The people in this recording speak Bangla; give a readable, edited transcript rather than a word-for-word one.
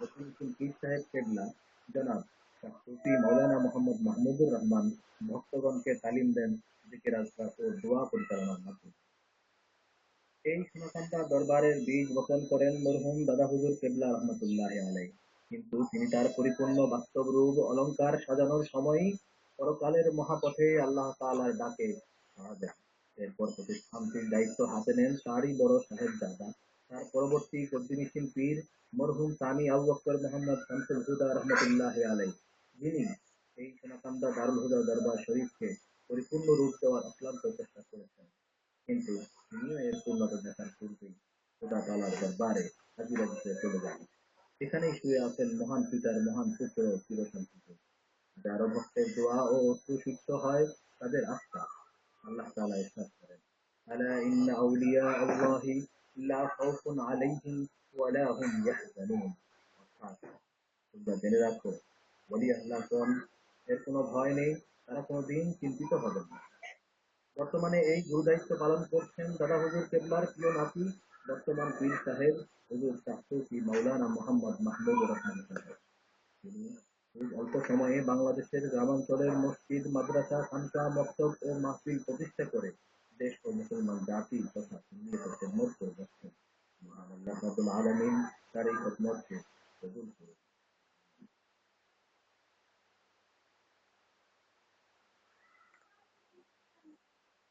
রসুল পীর সাহেব কেবলা জনাব শাহ সুফি মাওলানা মোহাম্মদ মাহমুদুর রহমান ভক্তগণকে তালিম দেন জিকির আজকার ও দোয়া পরিচালনার মাধ্যমে। এই সোনাকান্দা দরবারের বীজ বপন করেন মরহুম দাদা হুজুর কেবলা রহমতুল্লাহ আলাইহি। কিন্তু তিনি তার পরিপূর্ণ বাস্তব রূপ অলংকার সাজানোর সময়ই পরকালের মহাপথে আল্লাহ তাআলার ডাকে সাড়া দেন। এরপর প্রতিষ্ঠানটির দায়িত্ব হাতে নেন তারই বড় সাহেবজাদা, তার পরবর্তী কদ্দীনিশিন পীর মরহুম সানি আবু বকর মোহাম্মদ শামসুল হুদা রহমতুল্লাহ আলাইহি, যিনি এই সোনাকান্দা দারুল হুদা দরবার শরীফকে পরিপূর্ণ রূপ দেওয়ার অক্লান্ত চেষ্টা করেছেন। কিন্তু তিনিও এর পূর্ণতা দেখার পূর্বেই খোদা তাআলার দরবারে হাজিরা দিতে চলে যান। সেখানেই শুয়ে আছেন মহান পিতার মহান পুত্র চিরসন্তুষ্ট, যার ভক্তের দোয়া ও অশ্রু সিক্ত হয় তাদের আত্মা। আল্লাহ তাআলা ইরশাদ করেন, আলা ইন্না আউলিয়া আল্লাহি লা খাউফুন আলাইহিম ওয়া লা হুম ইয়াহজানুন। অর্থাৎ তোমরা জেনে রাখো, ওলি আল্লাহগণ এর কোনো ভয় নেই, তারা কোনোদিন চিন্তিত হবেন না। বর্তমানে এই গুরুদায়িত্ব পালন করছেন দাদা হুজুর কেবলার প্রিয় নাতি বর্তমান পীর সাহেব হুজুর শাহ সুফি মাওলানা মোহাম্মদ মাহমুদুর রহমান সাহেব। তিনি খুব অল্প সময়ে বাংলাদেশের গ্রামাঞ্চলের মসজিদ, মাদ্রাসা, খানকা, মক্তব ও মাহফিল প্রতিষ্ঠা করে দেশ ও মুসলমান জাতি তথা সুন্নিয়তের খেদমত করে যাচ্ছেন। মহান আল্লাহ রাব্বুল আলামিন তার এই খেদমতকে কবুল করুন।